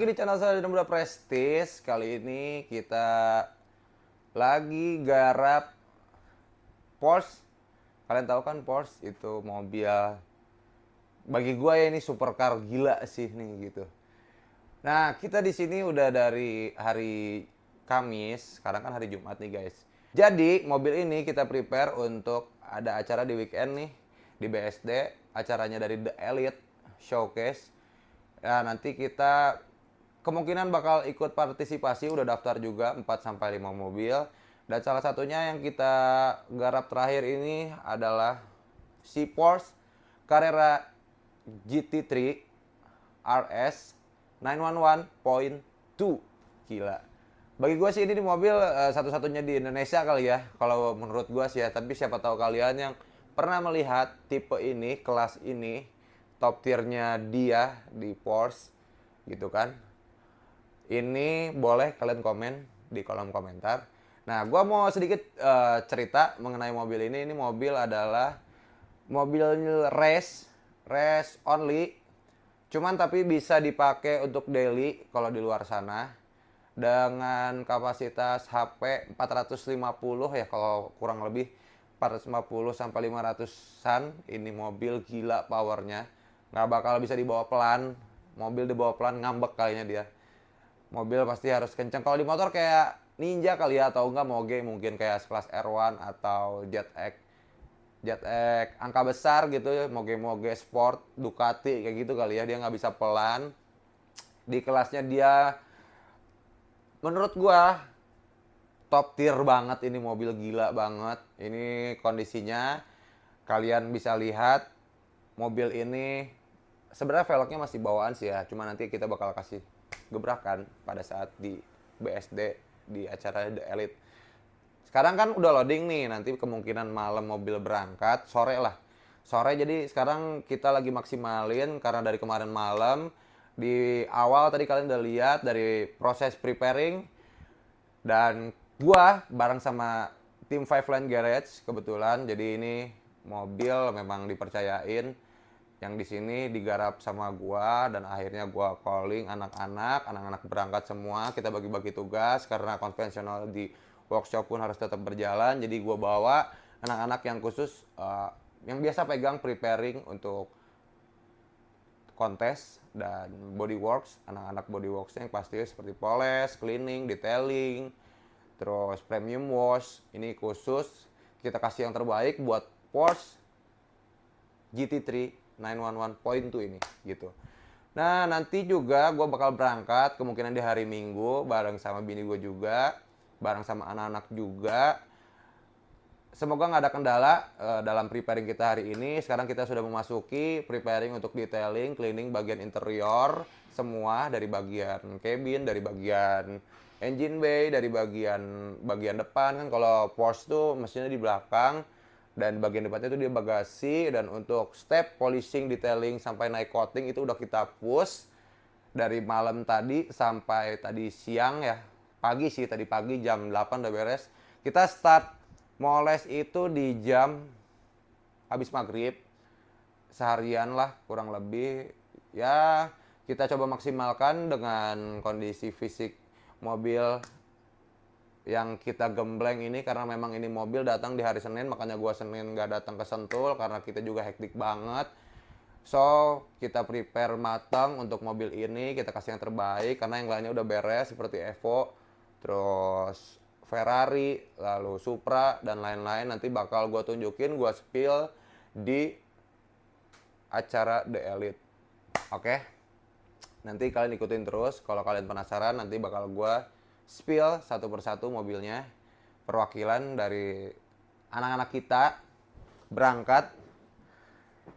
lagi di channel saya Muda Prestige. Kali ini kita lagi garap Porsche. Kalian tahu kan Porsche itu mobil, bagi gua ya ini supercar gila sih nih gitu. Nah, kita di sini udah dari hari Kamis, sekarang kan hari Jumat nih guys. Jadi, mobil ini kita prepare untuk ada acara di weekend nih di BSD, acaranya dari The Elite Showcase. Ya, nanti kita kemungkinan bakal ikut partisipasi, udah daftar juga 4 sampai 5 mobil. Dan salah satunya yang kita garap terakhir ini adalah si Porsche Carrera GT3 RS 911.2. Gila. Bagi gue sih ini di mobil satu-satunya di Indonesia kali ya, kalau menurut gue sih ya. Tapi siapa tahu kalian yang pernah melihat tipe ini, kelas ini, top tiernya dia di Porsche gitu kan. Ini boleh kalian komen di kolom komentar. Nah, gue mau sedikit cerita mengenai mobil ini. Ini mobil adalah mobil race only. Cuman tapi bisa dipakai untuk daily kalau di luar sana. Dengan kapasitas HP 450 ya, kalau kurang lebih 450 sampai 500-an. Ini mobil gila powernya. Nggak bakal bisa dibawa pelan. Mobil dibawa pelan ngambek kalinya dia. Mobil pasti harus kenceng. Kalau di motor kayak Ninja kali ya, atau enggak Moge mungkin kayak sekelas R1 atau ZX angka besar gitu ya, Moge Sport, Ducati kayak gitu kali ya, dia nggak bisa pelan. Di kelasnya dia menurut gua top tier banget, ini mobil gila banget. Ini kondisinya kalian bisa lihat, mobil ini sebenarnya velgnya masih bawaan sih ya, cuma nanti kita bakal kasih gebrakan pada saat di BSD di acara The Elite. Sekarang kan udah loading nih, nanti kemungkinan malam mobil berangkat, sore lah. Sore, jadi sekarang kita lagi maksimalin karena dari kemarin malam. Di awal tadi kalian udah lihat dari proses preparing. Dan gua bareng sama tim Five Line Garage kebetulan. Jadi ini mobil memang dipercayain yang di sini digarap sama gua, dan akhirnya gua calling anak-anak berangkat semua. Kita bagi-bagi tugas karena konvensional di workshop pun harus tetap berjalan. Jadi gua bawa anak-anak yang khusus yang biasa pegang preparing untuk kontes dan bodyworks. Anak-anak bodyworksnya yang pasti seperti poles, cleaning, detailing, terus premium wash. Ini khusus kita kasih yang terbaik buat Porsche GT3 911.2 ini gitu. Nah, nanti juga gue bakal berangkat kemungkinan di hari Minggu bareng sama bini gue juga, bareng sama anak-anak juga. Semoga nggak ada kendala dalam preparing kita hari ini. Sekarang kita sudah memasuki preparing untuk detailing, cleaning bagian interior semua, dari bagian cabin, dari bagian engine bay, dari bagian depan kan. Kalau Porsche tuh mesinnya di belakang, dan bagian depannya itu dia bagasi. Dan untuk step polishing, detailing sampai naik coating itu udah kita push dari malam tadi sampai tadi siang ya, pagi sih, tadi pagi jam 8 udah beres. Kita start moles itu di jam habis maghrib, seharian lah kurang lebih ya. Kita coba maksimalkan dengan kondisi fisik mobil yang kita gembleng ini, karena memang ini mobil datang di hari Senin, makanya gua Senin nggak datang ke Sentul karena kita juga hektik banget. So, kita prepare matang untuk mobil ini, kita kasih yang terbaik karena yang lainnya udah beres seperti Evo, terus Ferrari, lalu Supra dan lain-lain. Nanti bakal gua tunjukin, gua spill di acara The Elite. Oke? Nanti kalian ikutin terus. Kalau kalian penasaran, nanti bakal gua spill satu persatu mobilnya. Perwakilan dari anak-anak kita berangkat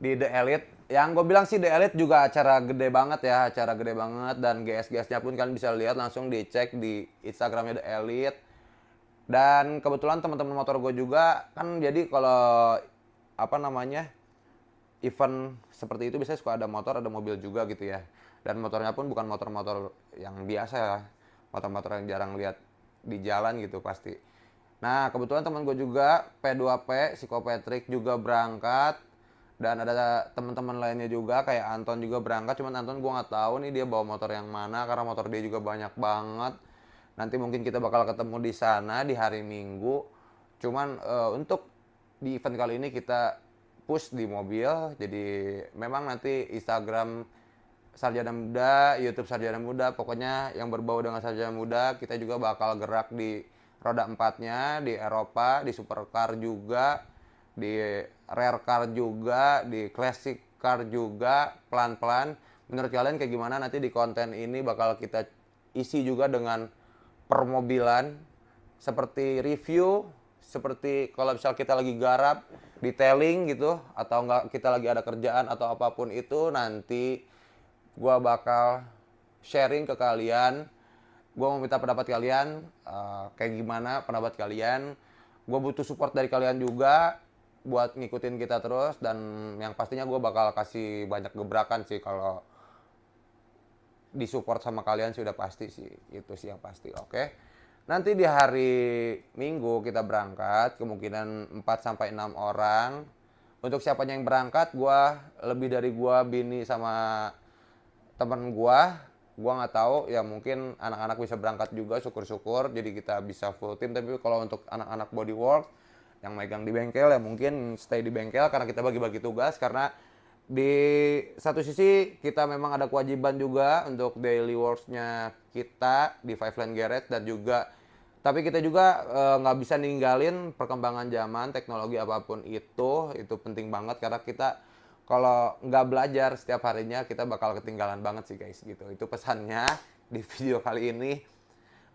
di The Elite. Yang gue bilang sih The Elite juga acara gede banget ya, acara gede banget. Dan GS-GS-nya pun kalian bisa lihat, langsung dicek di Instagramnya The Elite. Dan kebetulan teman-teman motor gue juga kan, jadi kalau apa namanya event seperti itu biasanya suka ada motor, ada mobil juga gitu ya. Dan motornya pun bukan motor-motor yang biasa ya, motor-motor yang jarang lihat di jalan gitu pasti. Nah, kebetulan teman gue juga P2P, Psikopatrick juga berangkat. Dan ada teman-teman lainnya juga kayak Anton juga berangkat, cuman Anton gua nggak tahu nih dia bawa motor yang mana karena motor dia juga banyak banget. Nanti mungkin kita bakal ketemu di sana di hari Minggu. Cuman untuk di event kali ini kita push di mobil. Jadi memang nanti Instagram Sarjana Muda, YouTube Sarjana Muda, pokoknya yang berbau dengan Sarjana Muda, kita juga bakal gerak di roda empatnya, di Eropa, di supercar juga, di rare car juga, di classic car juga, pelan-pelan. Menurut kalian kayak gimana nanti di konten ini bakal kita isi juga dengan permobilan, seperti review, seperti kalau misal kita lagi garap, detailing gitu, atau enggak kita lagi ada kerjaan atau apapun itu, nanti gua bakal sharing ke kalian. Gua mau minta pendapat kalian, kayak gimana pendapat kalian. Gua butuh support dari kalian juga buat ngikutin kita terus, dan yang pastinya gua bakal kasih banyak gebrakan sih kalau disupport sama kalian sih, udah pasti sih, itu sih yang pasti. Oke, nanti di hari Minggu kita berangkat, kemungkinan 4 sampai 6 orang. Untuk siapanya yang berangkat, gua lebih dari gua, bini sama teman gua nggak tahu ya, mungkin anak-anak bisa berangkat juga, syukur-syukur jadi kita bisa full tim. Tapi kalau untuk anak-anak bodywork yang megang di bengkel ya mungkin stay di bengkel karena kita bagi-bagi tugas, karena di satu sisi kita memang ada kewajiban juga untuk daily works-nya kita di Five Lane Garage, dan juga tapi kita juga nggak bisa ninggalin perkembangan zaman, teknologi apapun itu penting banget, karena kita kalau nggak belajar setiap harinya kita bakal ketinggalan banget sih guys, gitu. Itu pesannya di video kali ini.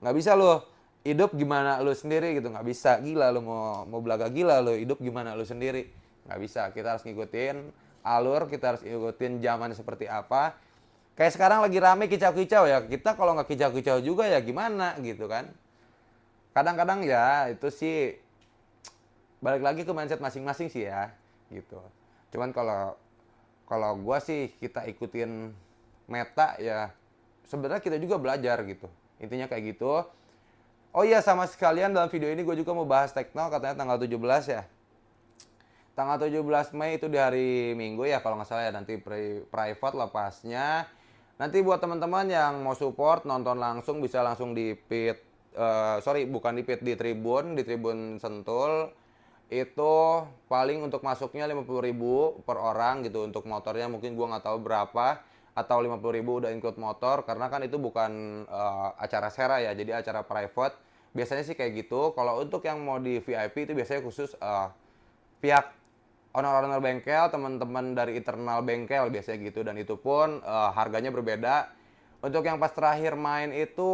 Nggak bisa lo hidup gimana lo sendiri gitu, nggak bisa. Gila lo, mau belaga gila lo, hidup gimana lo sendiri, nggak bisa. Kita harus ngikutin alur, kita harus ngikutin zaman seperti apa. Kayak sekarang lagi rame kicau-kicau ya, kita kalau nggak kicau-kicau juga ya gimana gitu kan. Kadang-kadang ya itu sih balik lagi ke mindset masing-masing sih ya, gitu. Cuman kalau kalau gue sih, kita ikutin meta ya, sebenarnya kita juga belajar gitu, intinya kayak gitu. Oh iya, sama sekalian dalam video ini gue juga mau bahas Tekno, katanya tanggal 17 ya. Tanggal 17 Mei itu di hari Minggu ya kalau nggak salah ya, nanti private lepasnya. Nanti buat teman-teman yang mau support nonton langsung bisa langsung di pit, sorry bukan di pit, di Tribun Sentul. Itu paling untuk masuknya 50.000 per orang gitu. Untuk motornya mungkin gua nggak tahu berapa, atau 50.000 udah include motor, karena kan itu bukan acara sera ya, jadi acara private. Biasanya sih kayak gitu. Kalau untuk yang mau di VIP itu biasanya khusus pihak owner-owner bengkel, teman-teman dari internal bengkel biasanya gitu, dan itu pun harganya berbeda. Untuk yang pas terakhir main itu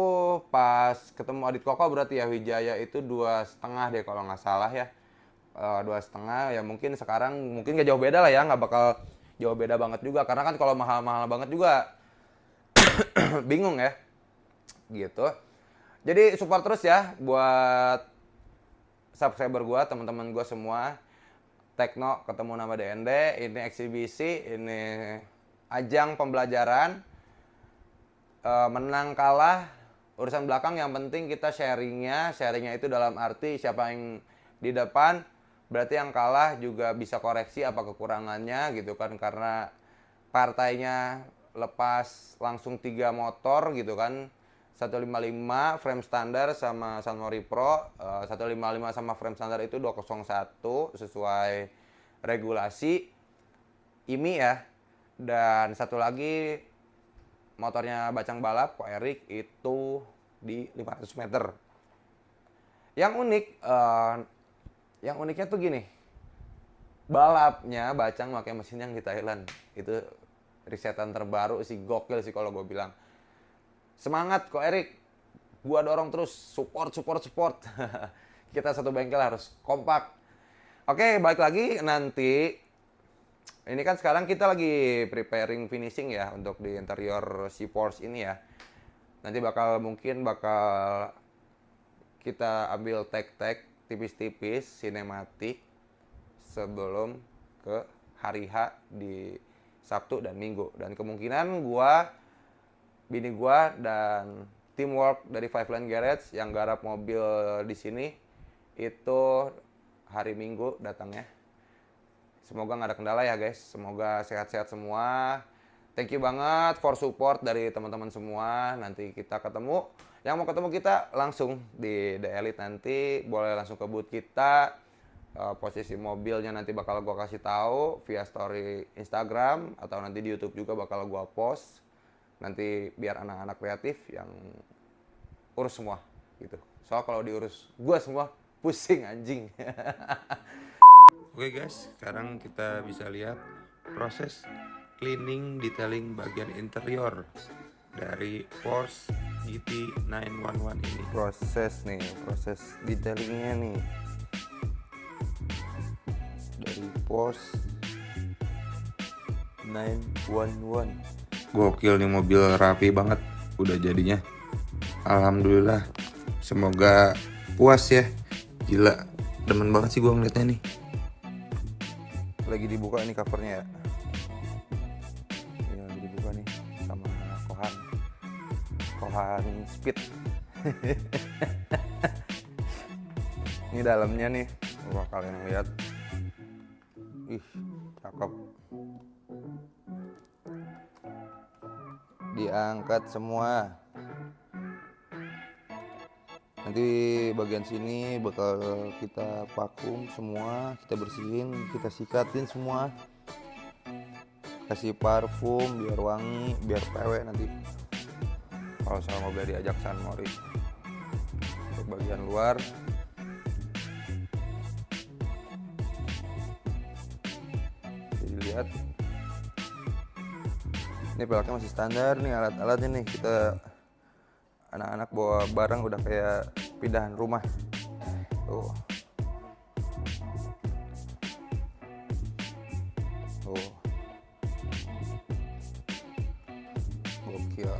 pas ketemu Adit Koko berarti ya, Wijaya itu 2,5 deh kalau nggak salah ya. 2,5 ya, mungkin sekarang mungkin gak jauh beda lah ya, nggak bakal jauh beda banget juga, karena kan kalau mahal-mahal banget juga bingung ya, gitu. Jadi support terus ya buat subscriber gua, teman-teman gua semua. Tekno ketemu nama DND, ini eksibisi, ini ajang pembelajaran. Menang kalah urusan belakang, yang penting kita sharingnya itu dalam arti siapa yang di depan, berarti yang kalah juga bisa koreksi apa kekurangannya gitu kan, karena partainya lepas langsung 3 motor gitu kan, 155 frame standar sama Sunmori Pro, 155 sama frame standar itu 201 sesuai regulasi IMI ya. Dan satu lagi motornya Bacang Balap Ko Erik itu di 500 meter. Yang uniknya tuh gini, balapnya Bacang pakai mesin yang di Thailand. Itu risetan terbaru sih, gokil sih kalau gue bilang. Semangat Ko Erik, gua dorong terus, support. Kita satu bengkel harus kompak. Oke, balik lagi nanti. Ini kan sekarang kita lagi preparing finishing ya untuk di interior si Porsche ini ya. Nanti mungkin bakal kita ambil tag-tag tipis-tipis sinematik sebelum ke hari H di Sabtu dan Minggu. Dan kemungkinan bini gua dan teamwork dari Five Lane Garage yang garap mobil di sini itu hari Minggu datangnya. Semoga nggak ada kendala ya guys, semoga sehat-sehat semua. Thank you banget for support dari teman-teman semua. Nanti kita ketemu, yang mau ketemu kita langsung di The Elite nanti, boleh langsung ke booth kita. Posisi mobilnya nanti bakal gua kasih tahu via story Instagram atau nanti di YouTube juga bakal gua post. Nanti biar anak-anak kreatif yang urus semua gitu. Soal kalau diurus gua semua pusing anjing. Oke guys, sekarang kita bisa lihat proses cleaning detailing bagian interior dari Porsche GT 911 ini. Proses detailingnya nih dari Porsche 911. Gokil nih mobil, rapi banget udah jadinya. Alhamdulillah, semoga puas ya. Gila, demen banget sih gua ngeliatnya nih. Lagi dibuka nih covernya ya. Ini lagi dibuka nih sama Kohan Speed. Ini dalamnya nih, coba kalian lihat. Ih, cakep. Diangkat semua. Nanti bagian sini bakal kita vakum semua, kita bersihin, kita sikatin semua. Kasih parfum biar wangi, biar PW nanti kalau sama mobil diajak San Mori. Untuk bagian luar jadi lihat, ini peleknya masih standar nih, alat-alatnya nih. Kita anak-anak bawa barang udah kayak pindahan rumah tuh. Gokil.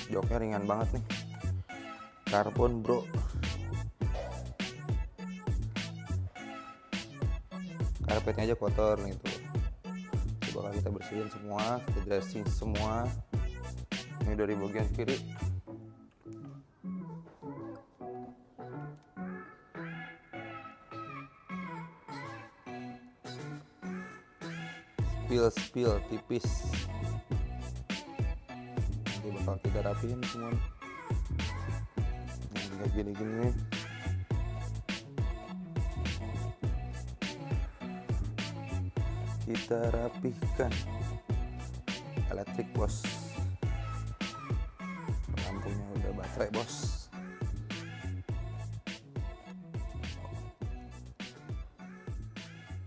Joknya ringan banget nih, karbon bro. Karpetnya aja kotor gitu, coba kita bersihin semua, kita dressing semua. Ini dari bagian kiri. Spill tipis, nanti bakal kita rapiin semua. Yang kayak gini-gini kita rapihkan. Elektrik bos, lampunya udah baterai bos.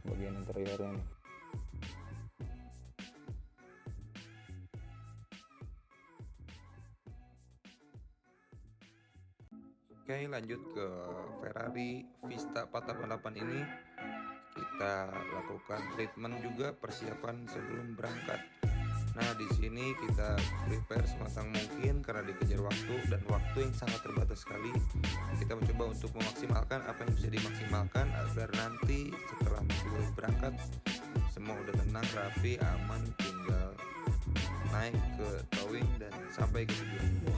Bagian interiornya nih. Oke, lanjut ke Ferrari Vista 488 ini. Kita lakukan treatment juga, persiapan sebelum berangkat. Nah, di sini kita prepare sematang mungkin karena dikejar waktu dan waktu yang sangat terbatas sekali. Kita mencoba untuk memaksimalkan apa yang bisa dimaksimalkan agar nanti setelah mobil berangkat semua udah tenang, rapi, aman, tinggal naik ke towing dan sampai ke tujuan.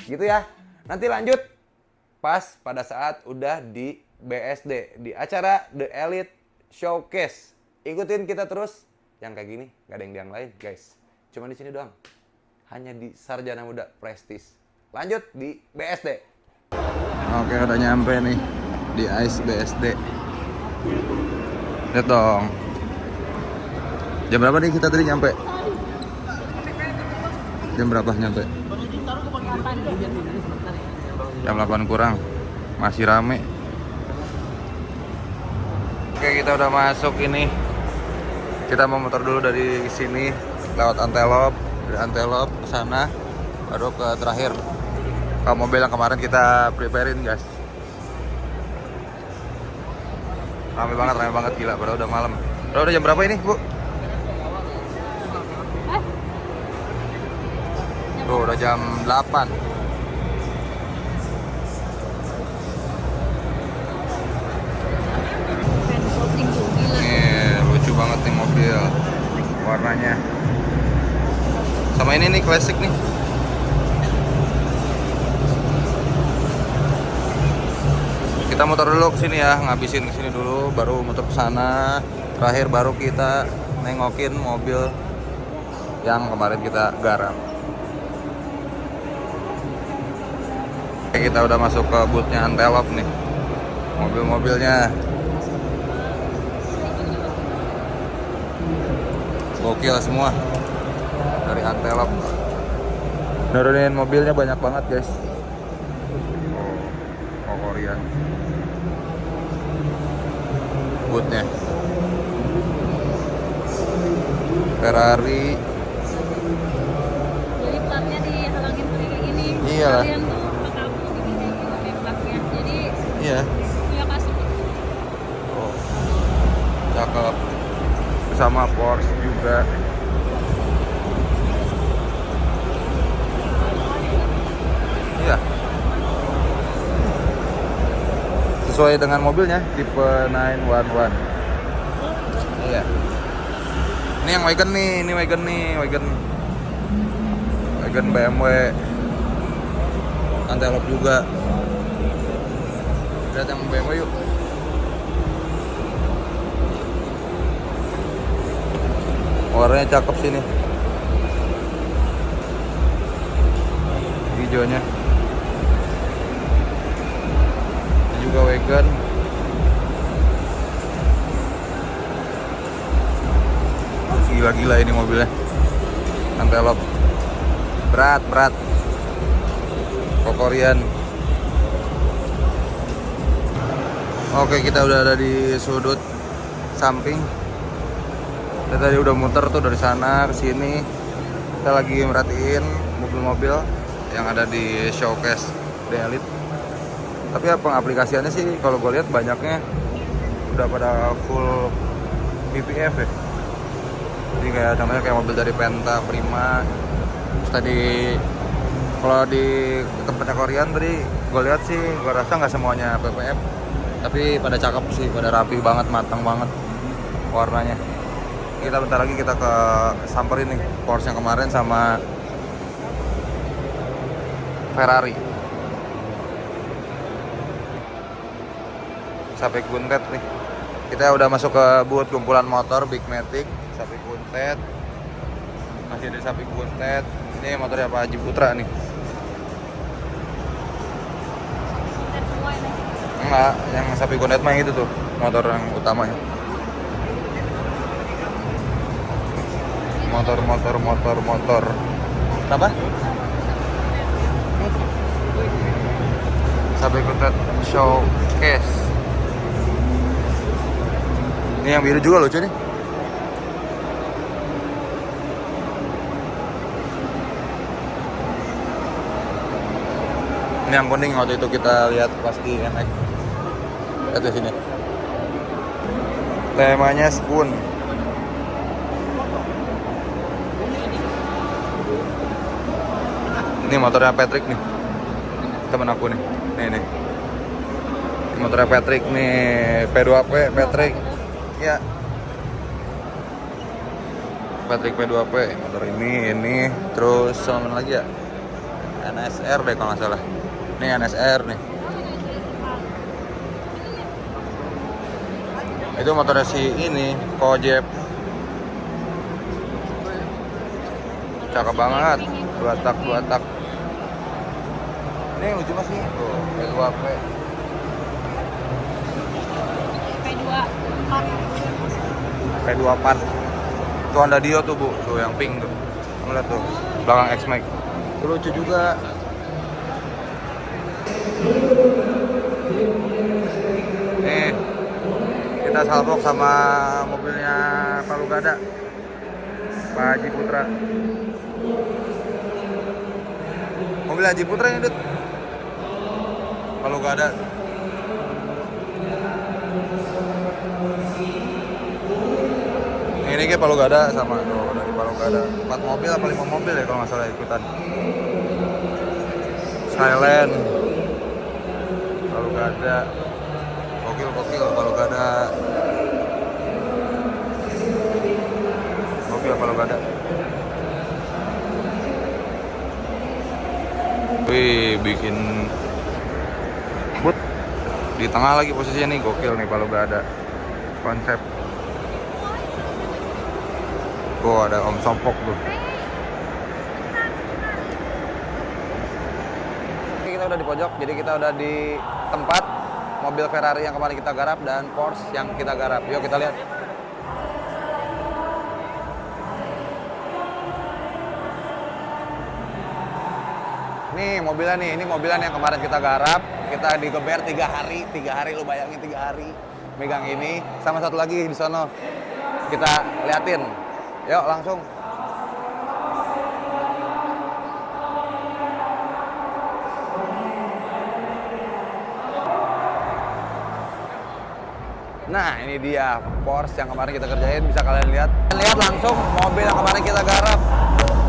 gitu ya. Nanti lanjut pas pada saat udah di BSD, di acara The Elite Showcase. Ikutin kita terus, yang kayak gini gak ada yang lain guys, cuma di sini doang, hanya di Sarjana Muda Prestige. Lanjut di BSD. Oke, udah nyampe nih di ICE BSD. Lihat dong, jam berapa nih kita tadi nyampe? Jam berapa nyampe? Jam 8 kurang, masih rame. Oke, kita udah masuk ini. Kita mau muter dulu dari sini lewat Antelope, dari Antelope ke sana, baru ke terakhir ke mobil yang kemarin kita preparein guys. Rame banget gila, padahal udah malam. Udah jam berapa ini, Bu? Tuh, udah jam 8. Nih, lucu banget nih mobil. Warnanya. Sama ini nih, klasik nih. Kita muter dulu ke sini ya, ngabisin ke sini dulu, baru muter ke sana. Terakhir baru kita nengokin mobil yang kemarin kita garap. Kita udah masuk ke boothnya Antelope nih. Mobil-mobilnya gokil semua dari Antelope. Nurunin mobilnya banyak banget guys. Oh Korea. Boothnya Ferrari. Jadi platnya dihalangin kayak gini. Iya lah. Kalian tuh kamu begini pakai platnya. Jadi Iya. punya kasih. Oh, cakep. Sama Porsche juga. Iya. Sesuai dengan mobilnya, tipe 911. Iya. Ini yang wagon nih, wagon BMW. Antelope juga. Lihat yang BMW yuk. Warnanya cakep sini, hijaunya. Ini juga wagon. Gila-gila ini mobilnya. Antelope. Berat. Kokorian. Oke, kita udah ada di sudut samping. Kita tadi udah muter tuh dari sana ke sini. Kita lagi merhatiin mobil-mobil yang ada di showcase The Elite. Tapi ya pengaplikasiannya sih kalau gue lihat banyaknya udah pada full PPF ya. Jadi kayak contohnya kayak mobil dari Penta, Prima. Terus tadi kalau di tempatnya Korean tadi gue lihat sih, gue rasa nggak semuanya PPF. Tapi pada cakep sih, pada rapi banget, matang banget warnanya. Kita bentar lagi kita ke samperin nih Porsche yang kemarin sama Ferrari. Sampai Kuntet nih. Kita udah masuk ke booth kumpulan motor Big Matic, Sapi Kuntet. Masih ada Sapi Kuntet. Ini motornya Pak Haji Putra nih. Enggak, yang Sapi Kuntet mah itu tuh, motor yang utamanya. Motor. Apa? Sapi Kuntet Showcase. Ini yang biru juga lucu nih. Ini yang kuning waktu itu kita lihat pasti enak. Lihat di sini. Temanya spoon. Ini motornya Patrick nih, temen aku nih. Nih. Ini motornya Patrick nih, P2P Patrick. Ya. Patrick P2P, motor ini, terus sama mana lagi ya? NSR deh kalau nggak salah. Ini NSR nih. Itu motornya si ini, Kojep. Cakep banget. 2 tak, 2 tak. Ini yang lucu masih tuh, P2P. P2 P24. Tuh Honda Dio tuh, Bu. Tuh yang pink tuh. Kamu lihat tuh, belakang X-Max. Itu lucu juga. Nih, kita salvok sama mobilnya Palu Gada, Pak Haji Putra. Mobil Haji Putra ini, Dut. Palu Gada. Ini kayak Palu Gada sama tuh dari Palu Gada. 4 mobil apa 5 mobil ya kalau nggak salah ikutan. Skyland, Palu Gada. Gokil Palu Gada. Gokil Palu Gada. Wih, bikin but di tengah lagi posisinya nih, gokil nih Palu Gada. Konsep. Tuh ada Om Sopok tuh. Kita udah di pojok, jadi kita udah di tempat mobil Ferrari yang kemarin kita garap dan Porsche yang kita garap. Yuk kita lihat. Nih mobilnya nih, ini mobilan yang kemarin kita garap. Kita digeber 3 hari, 3 hari lu bayangin 3 hari megang ini. Sama satu lagi di sono. Kita liatin. Yuk langsung. Nah ini dia Porsche yang kemarin kita kerjain, bisa kalian lihat. Lihat langsung mobil yang kemarin kita garap.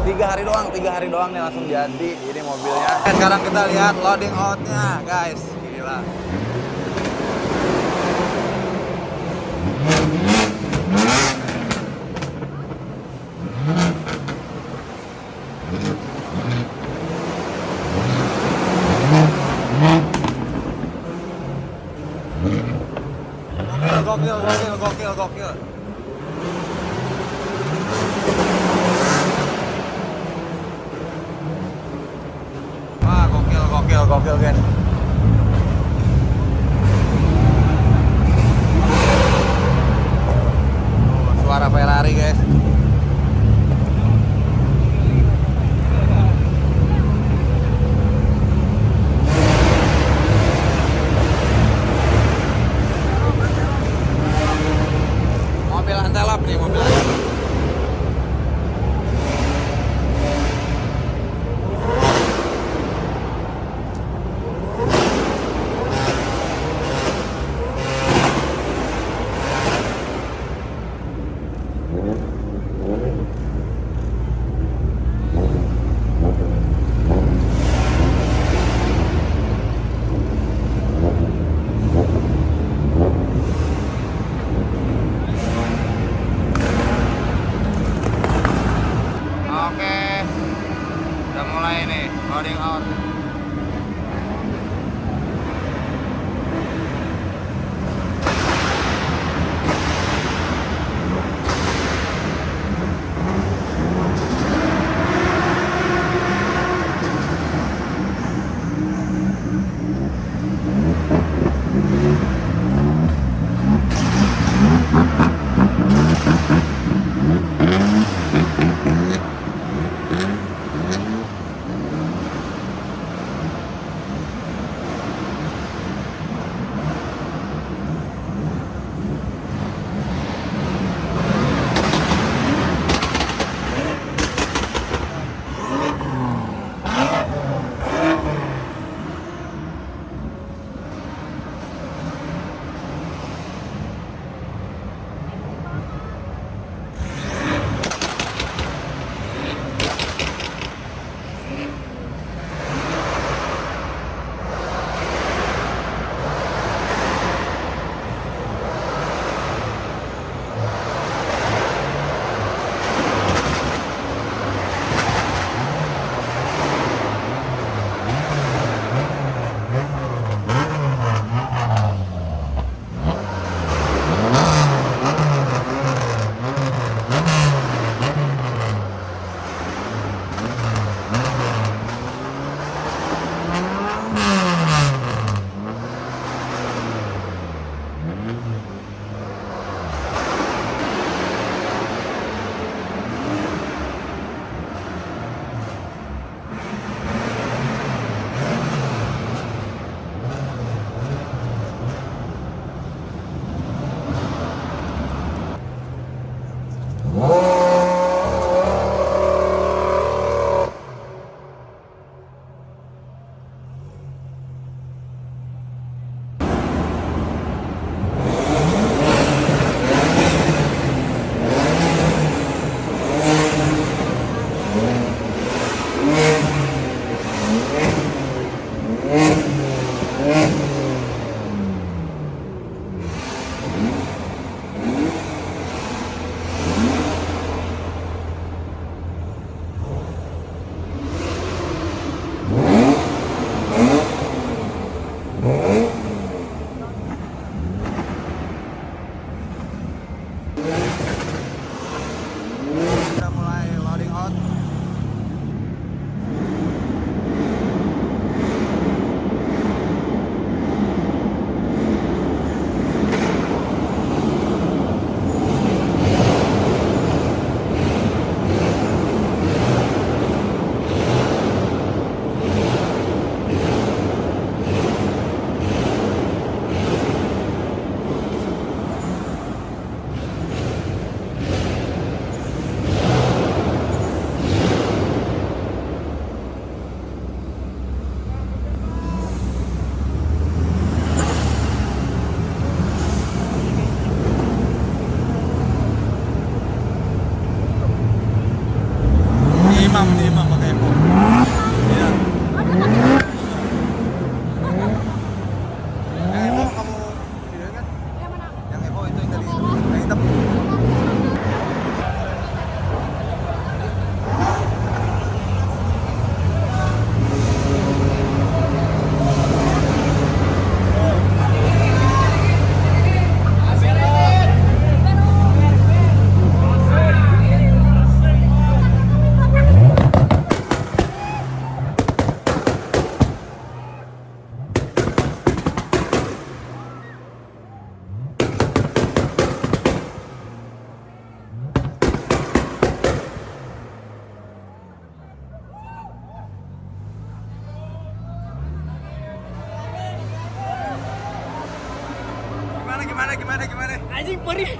3 hari doang nih langsung jadi. Ini mobilnya. Sekarang kita lihat loading outnya guys. Gila. Gokil. Wah, gokil guys. Suara Ferrari guys. Mobil antelop nih, mobil antelop. Oke, udah mulai nih loading out. Udah mulai loading out. Imam pakai Evo. Iya. Yang Evo kamu videoin kan? Yang Evo itu yang tadi yang hitam. Gimana? Anjing perih.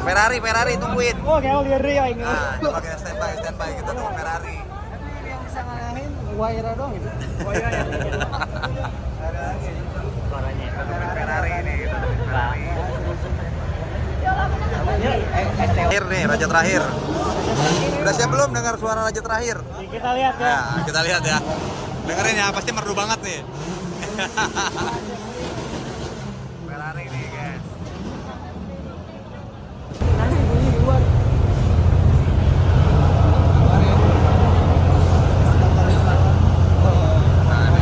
Ferrari tungguin. Oh, kayak lihat ya ini. Nah, coba kita standby kita tunggu Ferrari. Yang bisa ngalahin Waira doang gitu. Waira yang ada lagi suaranya. Kita tungguin Ferrari ini, kita tungguin Ferrari. Terakhir nih, raja terakhir. Udah siap belum dengar suara raja terakhir? Kita lihat ya. Nah, kita lihat ya. Dengerin ya, pasti merdu banget nih. Ferrari nih, guys. Nanti bunyi di luar. Nah, nih.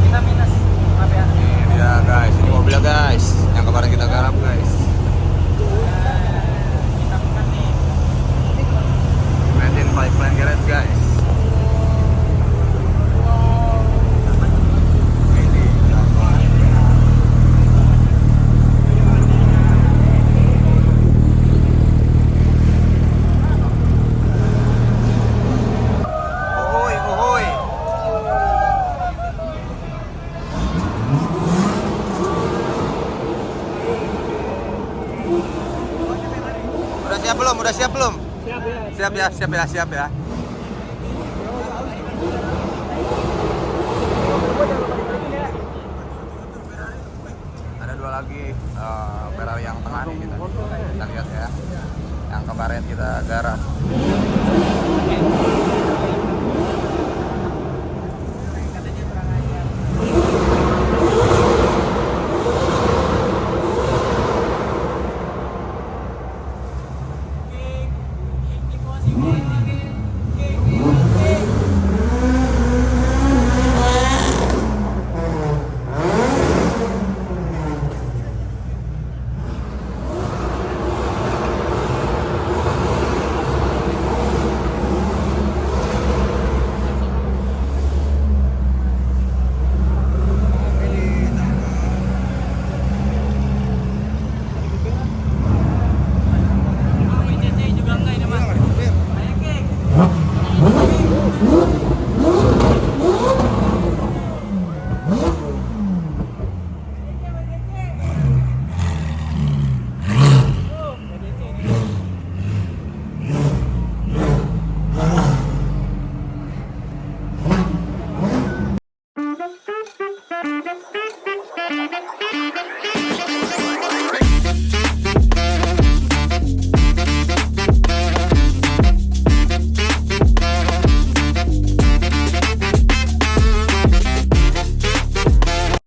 Kita minus. Maaf ya. Ini dia, guys. Ini mobilnya, guys. Yang kemarin kita garap, guys. Made in Pipeline Garage, guys. Uhuy. Udah siap belum? Siap ya. Ada dua lagi Ferrari yang tengah nih kita lihat ya. Yang kemarin kita garap.